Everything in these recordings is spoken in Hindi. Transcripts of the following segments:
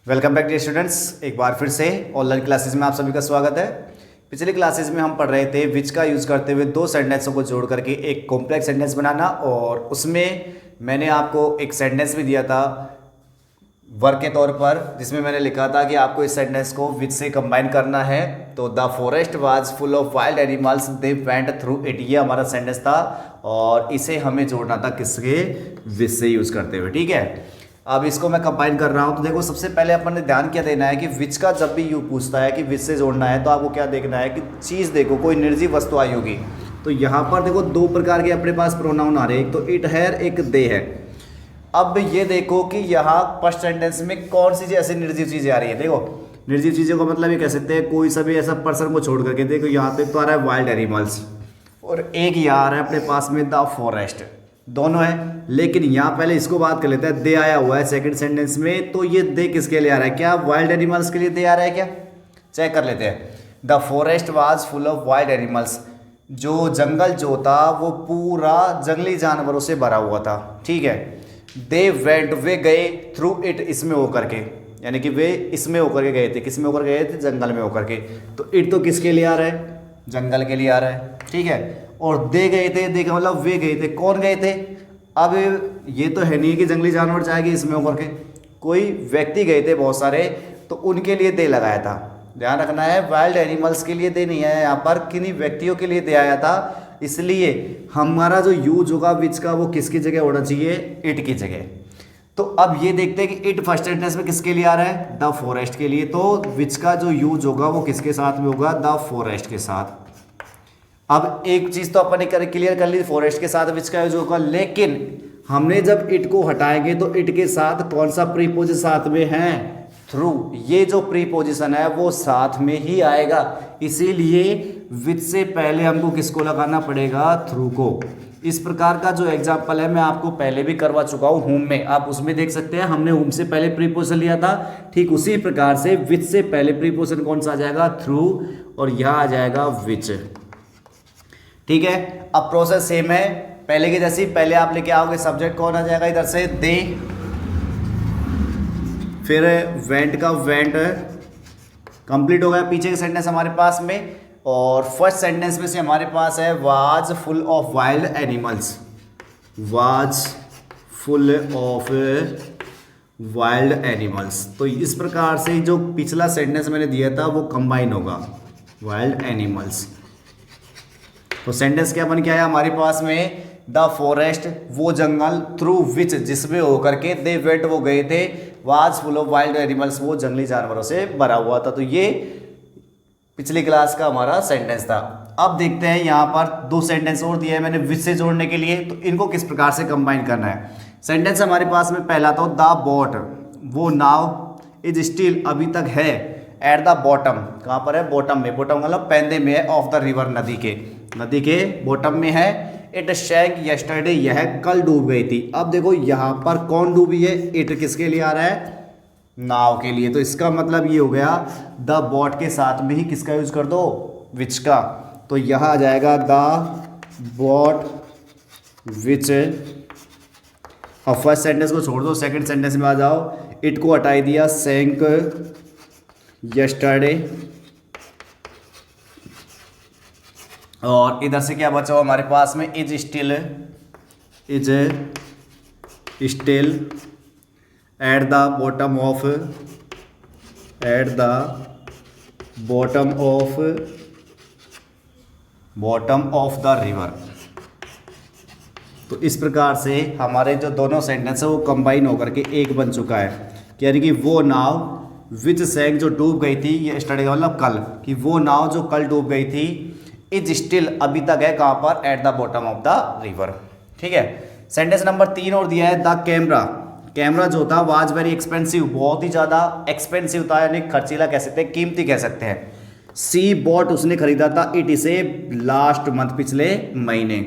Welcome back dear students. एक बार फिर से ऑनलाइन क्लासेस में आप सभी का स्वागत है। पिछली क्लासेस में हम पढ़ रहे थे विच का यूज़ करते हुए दो सेंटेंसों को जोड़ करके एक कॉम्प्लेक्स सेंटेंस बनाना, और उसमें मैंने आपको एक सेंटेंस भी दिया था वर्क के तौर पर, जिसमें मैंने लिखा था कि आपको इस सेंटेंस को विच से कंबाइन करना है। तो the forest was full of wild animals they went through it, ये हमारा सेंटेंस था और इसे हमें जोड़ना था किसके, विच से यूज़ करते हुए। ठीक है, अब इसको मैं कंबाइन कर रहा हूँ। तो देखो, सबसे पहले अपन ने ध्यान क्या देना है कि विच का जब भी यू पूछता है कि विच से जोड़ना है, तो आपको क्या देखना है कि चीज़ देखो, कोई निर्जीव वस्तु आई होगी। तो यहाँ पर देखो दो प्रकार के अपने पास प्रोनाउन आ रहे हैं, एक तो इट है, एक दे है। अब ये देखो कि यहाँ फर्स्ट सेंटेंस में कौन सी ऐसी निर्जीव चीज़ें आ रही है। देखो, निर्जीव चीज़ों का मतलब ये कह सकते हैं कोई सा भी ऐसा पर्सन को छोड़ करके। देखो यहाँ पे तो आ रहा है वाइल्ड एनिमल्स, और एक यहाँ आ रहा है अपने पास में द फॉरेस्ट, दोनों है। लेकिन यहाँ पहले इसको बात कर लेते हैं, दे आया हुआ है सेकंड सेंटेंस में। तो ये दे किसके लिए आ रहा है, क्या वाइल्ड एनिमल्स के लिए दे आ रहा है क्या? चेक कर लेते हैं। The forest was full of wild animals, जो जंगल जो था वो पूरा जंगली जानवरों से भरा हुआ था। ठीक है, दे वेंट, वे गए, थ्रू इट, इसमें होकर के, यानी कि वे इसमें होकर के गए थे। किस में होकर गए थे? जंगल में होकर के। तो इट तो किसके लिए आ रहा है? जंगल के लिए आ रहा है। ठीक है, और दे गए थे, दे का मतलब वे गए थे। कौन गए थे? अब ये तो है नहीं कि जंगली जानवर जाएगी इसमें होकर के, कोई व्यक्ति गए थे बहुत सारे, तो उनके लिए दे लगाया था। ध्यान रखना है, वाइल्ड एनिमल्स के लिए दे नहीं आया यहाँ पर, किन्हीं व्यक्तियों के लिए दे आया था। इसलिए हमारा जो यूज होगा विच का, वो किसकी जगह होना चाहिए? इट की जगह। तो अब ये देखते हैं कि इट फर्स्ट सेंटेंस में किसके लिए आ रहा है? द फॉरेस्ट के लिए। तो विच का जो यूज होगा वो किसके साथ में होगा? द फॉरेस्ट के साथ। अब एक चीज तो अपन ने क्लियर कर ली, फॉरेस्ट के साथ विच का यूज होगा, लेकिन हमने जब इट को हटाएंगे तो इट के साथ कौन सा प्रीपोजिशन साथ में है? थ्रू। ये जो प्रीपोजिशन है वो साथ में ही आएगा, इसीलिए विच से पहले हमको किसको लगाना पड़ेगा? थ्रू को। इस प्रकार का जो एग्जाम्पल है मैं आपको पहले भी करवा चुका हूँ होम में, आप उसमें देख सकते हैं। हमने होम से पहले प्रीपोजिशन लिया था, ठीक उसी प्रकार से विच से पहले प्रीपोजिशन कौन सा आ जाएगा? थ्रू, और यहाँ आ जाएगा विच। ठीक है, अब प्रोसेस सेम है पहले की जैसी। पहले आप लेके आओगे सब्जेक्ट, कौन आ जाएगा इधर से? दे, फिर वेंट का वेंट कंप्लीट हो गया। पीछे के सेंटेंस हमारे पास में, और फर्स्ट सेंटेंस में से हमारे पास है was full of wild animals, was full of wild animals. तो इस प्रकार से जो पिछला सेंटेंस मैंने दिया था वो कंबाइन होगा, वाइल्ड एनिमल्स। तो सेंटेंस क्या बन के आया हमारे पास में? द फॉरेस्ट, वो जंगल, थ्रू विच, जिसमें होकर के, दे वेंट, वो गए थे, was full of wild animals, वो जंगली जानवरों से भरा हुआ था। तो ये पिछली क्लास का हमारा सेंटेंस था। अब देखते हैं यहाँ पर दो सेंटेंस और दिया है मैंने विच से जोड़ने के लिए, तो इनको किस प्रकार से कंबाइन करना है। सेंटेंस हमारे पास में पहला तो द बोट, वो नाव इज स्टिल, अभी तक है, एट द बॉटम, कहाँ पर है? बॉटम में। बॉटम मतलब पैंदे में है, ऑफ द रिवर, नदी के बॉटम में है। इट शैंक यस्टरडे, यह कल डूब गई थी। अब देखो यहाँ पर कौन डूबी है? इट किसके लिए आ रहा है? नाव के लिए। तो इसका मतलब ये हो गया द बॉट के साथ में ही किसका यूज कर दो? विच का। तो यहाँ आ जाएगा द बॉट विच। अब फर्स्ट सेंटेंस को छोड़ दो, सेकंड सेंटेंस में आ जाओ। इट को हटाई दिया, सैंक यस्टरडे, और इधर से क्या बचा हुआ हमारे पास में? Is still, is still at the bottom of, at the bottom of the river. तो इस प्रकार से हमारे जो दोनों सेंटेंस है वो कंबाइन होकर के एक बन चुका है, यानी कि वो नाव विच सैंक, जो डूब गई थी, ये स्टडी का मतलब कल, कि वो नाव जो कल डूब गई थी, इज स्टिल, अभी तक है, कहाँ पर? At the bottom of the river. ठीक है, सेंटेंस नंबर 3 और दिया है द कैमरा। कैमरा जो था वाज वेरी एक्सपेंसिव, बहुत ही ज़्यादा एक्सपेंसिव था, यानी खर्चीला कह सकते हैं, कीमती कह सकते हैं। सी बॉट, उसने खरीदा था, इट इसे लास्ट मंथ, पिछले महीने।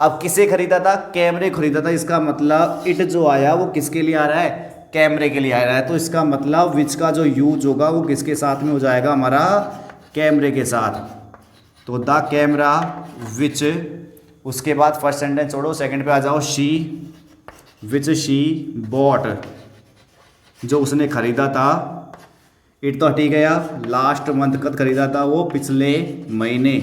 अब किसे खरीदा था? कैमरे खरीदा था। इसका मतलब इट जो आया वो किसके लिए आ रहा है? कैमरे के लिए आ रहा है। तो इसका मतलब विच का जो यूज होगा वो किसके साथ में हो जाएगा? हमारा कैमरे के साथ। तो द कैमरा विच, उसके बाद फर्स्ट सेंटेंस छोड़ो, सेकंड पे आ जाओ। शी, विच शी बॉट, जो उसने खरीदा था, इट तो हट ही गया, लास्ट मंथ कब खरीदा था, वो पिछले महीने।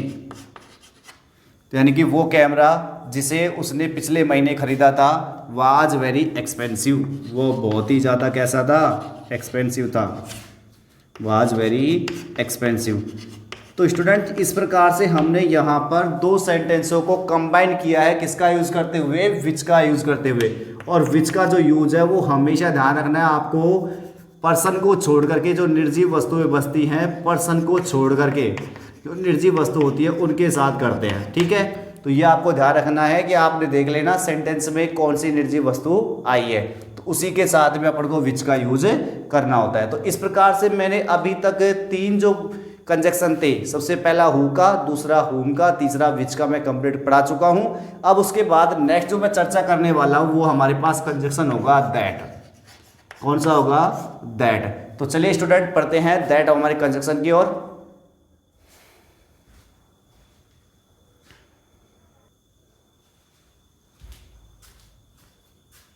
तो यानी कि वो कैमरा जिसे उसने पिछले महीने खरीदा था वाज वेरी एक्सपेंसिव, वो बहुत ही ज़्यादा कैसा था, एक्सपेंसिव था, वाज वेरी एक्सपेंसिव। तो स्टूडेंट इस प्रकार से हमने यहाँ पर दो सेंटेंसों को कंबाइन किया है, किसका यूज़ करते हुए, विच का यूज़ करते हुए। और विच का जो यूज है वो हमेशा ध्यान रखना है आपको, पर्सन को छोड़ करके, जो निर्जीव वस्तुएं बसती हैं पर्सन को छोड़ करके, जो निर्जीव वस्तु होती है उनके साथ करते हैं, ठीक है। तो ये आपको ध्यान रखना है कि आपने देख लेना सेंटेंस में कौन सी निर्जीव वस्तु आई है, तो उसी के साथ में अपन को विच का यूज करना होता है। तो इस प्रकार से मैंने अभी तक 3 जो कंजक्शन थे, सबसे पहला हु का, दूसरा हुम का, तीसरा विच का मैं कंप्लीट पढ़ा चुका हूं। अब उसके बाद नेक्स्ट जो मैं चर्चा करने वाला हूं वो हमारे पास कंजक्शन होगा दैट। कौन सा होगा, दैट। तो चलिए स्टूडेंट पढ़ते हैं दैट हमारे कंजक्शन की ओर।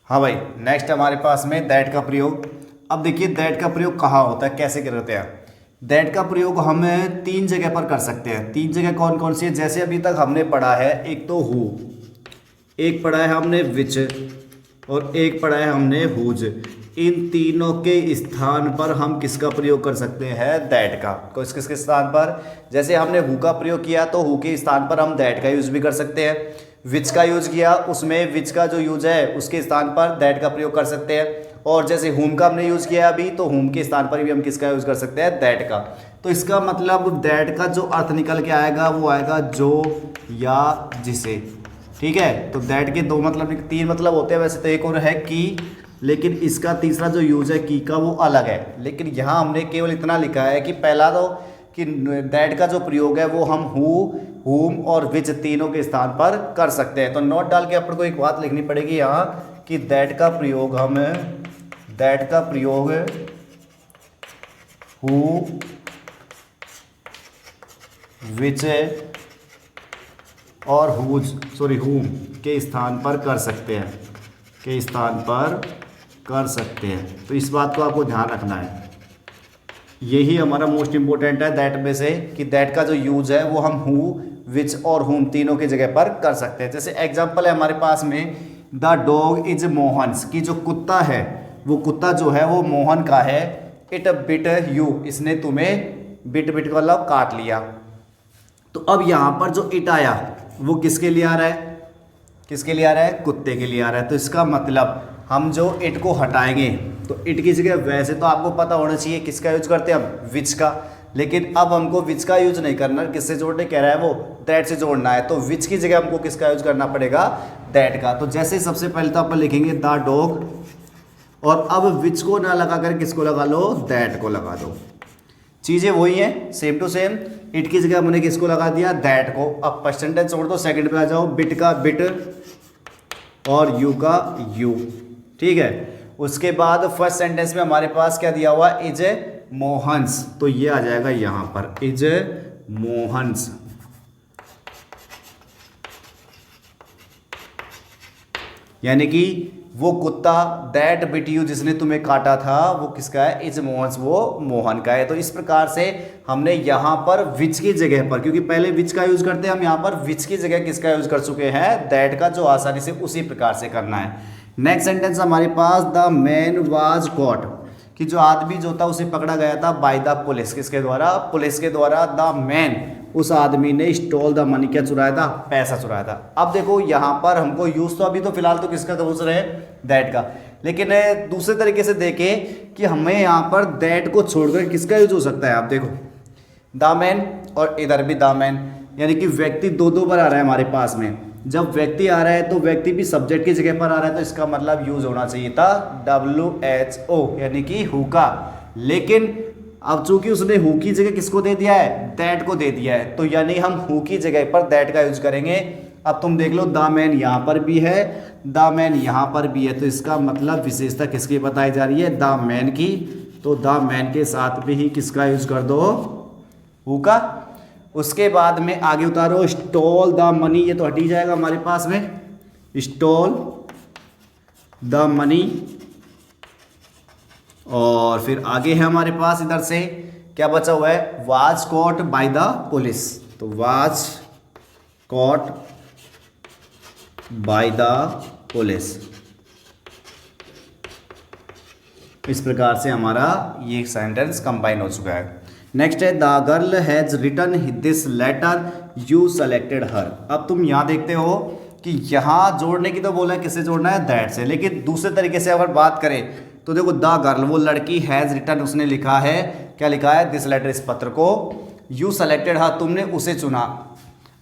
हाँ भाई, नेक्स्ट हमारे पास में दैट का प्रयोग। अब देखिए दैट का प्रयोग कहाँ होता है, कैसे करते हैं। दैट का प्रयोग हम 3 जगह पर कर सकते हैं। 3 जगह कौन कौन सी है, जैसे अभी तक हमने पढ़ा है, एक तो हु, एक पढ़ा है हमने विच, और एक पढ़ा है हमने हुज। इन तीनों के स्थान पर हम किसका प्रयोग कर सकते हैं, दैट का। किस किसके स्थान पर, जैसे हमने हु का प्रयोग किया तो हु के स्थान पर हम दैट का यूज भी कर सकते हैं। विच का यूज किया, उसमें विच का जो यूज है उसके स्थान पर दैट का प्रयोग कर सकते हैं। और जैसे हुम का हमने यूज किया अभी, तो हुम के स्थान पर भी हम किसका यूज कर सकते हैं, दैट का। तो इसका मतलब दैट का जो अर्थ निकल के आएगा वो आएगा जो या जिसे, ठीक है। तो दैट के 2 मतलब, 3 मतलब होते हैं वैसे तो, एक और है की, लेकिन इसका तीसरा जो यूज है की का वो अलग है। लेकिन यहाँ हमने केवल इतना लिखा है कि पहला तो कि दैट का जो प्रयोग है वो हम हु, हुम और विच तीनों के स्थान पर कर सकते हैं। तो नोट डाल के अपन को एक बात लिखनी पड़ेगी यहाँ कि दैट का प्रयोग हम, दैट का प्रयोग हु, विच और हुज, सॉरी हुम के स्थान पर कर सकते हैं, के स्थान पर कर सकते हैं। तो इस बात को आपको ध्यान रखना है, यही हमारा मोस्ट इंपॉर्टेंट है दैट में से, कि दैट का जो यूज है वो हम हु, विच और हुम तीनों की जगह पर कर सकते हैं। जैसे एग्जांपल है हमारे पास में, द डॉग इज मोहन्स, की जो कुत्ता है वो कुत्ता जो है वो मोहन का है। इट बिट यू, इसने तुम्हें बिट बिट वाला काट लिया। तो अब यहाँ पर जो इट आया वो किसके लिए आ रहा है, किसके लिए आ रहा है, कुत्ते के लिए आ रहा है। तो इसका मतलब हम जो इट को हटाएंगे तो इट की जगह, वैसे तो आपको पता होना चाहिए किसका यूज करते हैं हम, विच का, लेकिन अब हमको विच का यूज नहीं करना, किससे जोड़ने कह रहा है वो, दैट से जोड़ना है। तो विच की जगह हमको किसका यूज करना पड़ेगा, दैट का। तो जैसे सबसे पहले तो अपन लिखेंगे द डॉग, और अब विच को ना लगा कर किसको लगा लो, दैट को लगा दो। चीज़ें वही हैं, सेम टू सेम। इट की जगह हमने किसको लगा दिया, दैट को। अब परसेंटेज छोड़ दो, सेकंड पे आ जाओ, बिट का बिट और यू का यू, ठीक है। उसके बाद फर्स्ट सेंटेंस में हमारे पास क्या दिया हुआ, इज मोहन्स, तो ये आ जाएगा यहां पर, इज मोहन्स। यानी कि वो कुत्ता, दैट बिट यू, जिसने तुम्हें काटा था, वो किसका है, इज मोहन्स, वो मोहन का है। तो इस प्रकार से हमने यहाँ पर विच की जगह पर, क्योंकि पहले विच का यूज करते हैं, हम यहाँ पर विच की जगह किसका यूज कर चुके हैं, दैट का, जो आसानी से उसी प्रकार से करना है। नेक्स्ट सेंटेंस हमारे पास, द मैन वाज कॉट, कि जो आदमी जो था उसे पकड़ा गया था बाय द पुलिस, किसके द्वारा, पुलिस के द्वारा। द मैन, उस आदमी ने स्टोल द मनी, क्या चुराया था, पैसा चुराया था। अब देखो यहाँ पर हमको यूज तो अभी तो फिलहाल तो किसका पूछ रहे हैं, दैट का, लेकिन दूसरे तरीके से देखें कि हमें यहाँ पर दैट को छोड़कर किसका यूज हो सकता है। आप देखो द मैन और इधर भी द मैन, यानी कि व्यक्ति दो बार आ रहा है हमारे पास में। जब व्यक्ति आ रहा है तो व्यक्ति भी सब्जेक्ट की जगह पर आ रहा है, तो इसका मतलब यूज होना चाहिए था WHO, यानी कि हु का। लेकिन अब चूंकि उसने हु की जगह किसको दे दिया है, दैट को दे दिया है, तो यानी हम हु की जगह पर दैट का यूज करेंगे। अब तुम देख लो, द मैन यहाँ पर भी है, द मैन यहाँ पर भी है, तो इसका मतलब विशेषता किसकी बताई जा रही है, द मैन की। तो द मैन के साथ भी ही किसका यूज कर दो, हु का। उसके बाद में आगे उतारो, स्टॉल द मनी, ये तो हट ही जाएगा हमारे पास में, स्टॉल द मनी और फिर आगे है हमारे पास इधर से क्या बचा हुआ है, was caught by the police. तो was caught by the police, इस प्रकार से हमारा ये सेंटेंस कंबाइन हो चुका है। नेक्स्ट है the girl has written this letter you selected her. अब तुम यहाँ देखते हो कि यहाँ जोड़ने की तो बोला है किससे जोड़ना है, दैट से, लेकिन दूसरे तरीके से अगर बात करें तो देखो द गर्ल वो लड़की हैज रिटन उसने लिखा है, क्या लिखा है, दिस लेटर इस पत्र को, यू सेलेक्टेड हर तुमने उसे चुना।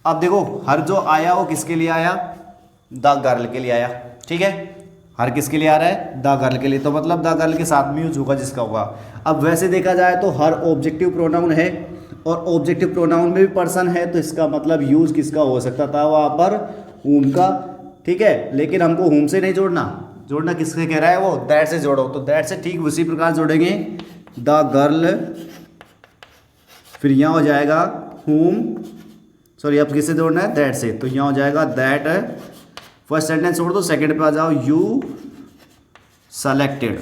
अब देखो हर जो आया वो किसके लिए आया, द गर्ल के लिए आया, ठीक है, हर किसके लिए आ रहा है, द गर्ल के लिए, तो मतलब द गर्ल के साथ में यूज होगा जिसका होगा। अब वैसे देखा जाए तो हर ऑब्जेक्टिव प्रोनाउन है और ऑब्जेक्टिव प्रोनाउन में भी पर्सन है, तो इसका मतलब यूज किसका हो सकता था वहाँ पर, हुम का, ठीक है, लेकिन हमको हुम से नहीं जोड़ना किससे कह रहा है वो, दैट से जोड़ो, तो दैट से ठीक उसी प्रकार जोड़ेंगे द गर्ल, फिर यहाँ हो जाएगा हुम, सॉरी अब किससे जोड़ना है, दैट से, तो यहाँ हो जाएगा दैट, फर्स्ट सेंटेंस छोड़ दो, सेकंड पे आ जाओ, यू सेलेक्टेड,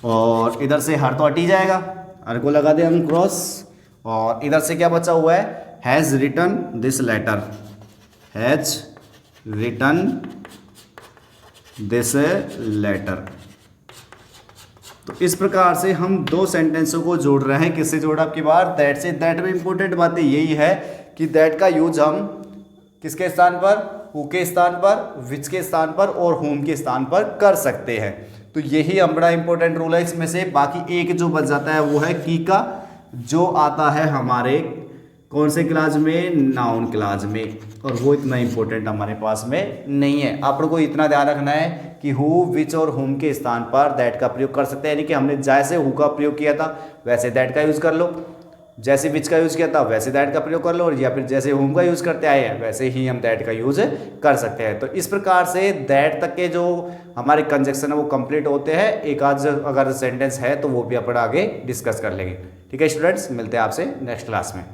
और इधर से हर तो हट ही जाएगा, हर को लगा दे हम क्रॉस, और इधर से क्या बचा हुआ है, has written this letter, has written this letter. तो इस प्रकार से हम दो सेंटेंसों को जोड़ रहे हैं, किससे जोड़ा आपकी बार, दैट से। दैट में इंपॉर्टेंट बातें यही है कि दैट का यूज हम किसके स्थान पर, हु के स्थान पर, विच के स्थान पर और होम के स्थान पर कर सकते हैं। तो यही हम बड़ा इंपॉर्टेंट रूल है इसमें से। बाकी एक जो बच जाता है वो है की का, जो आता है हमारे कौन से क्लास में, नाउन क्लास में, और वो इतना इंपॉर्टेंट हमारे पास में नहीं है। आप लोगों को इतना ध्यान रखना है कि हु, विच और होम के स्थान पर दैट का प्रयोग कर सकते हैं, यानी कि हमने जैसे हु का प्रयोग किया था वैसे दैट का यूज कर लो, जैसे विच का यूज किया था वैसे दैट का प्रयोग कर लो, या फिर जैसे होम का यूज करते आए हैं वैसे ही हम दैट का यूज कर सकते हैं। तो इस प्रकार से दैट तक के जो हमारे कंजक्शन है वो कंप्लीट होते हैं। एक आध अगर सेंटेंस है तो वो भी अपन आगे डिस्कस कर लेंगे। ठीक है स्टूडेंट्स, मिलते हैं आपसे नेक्स्ट क्लास में।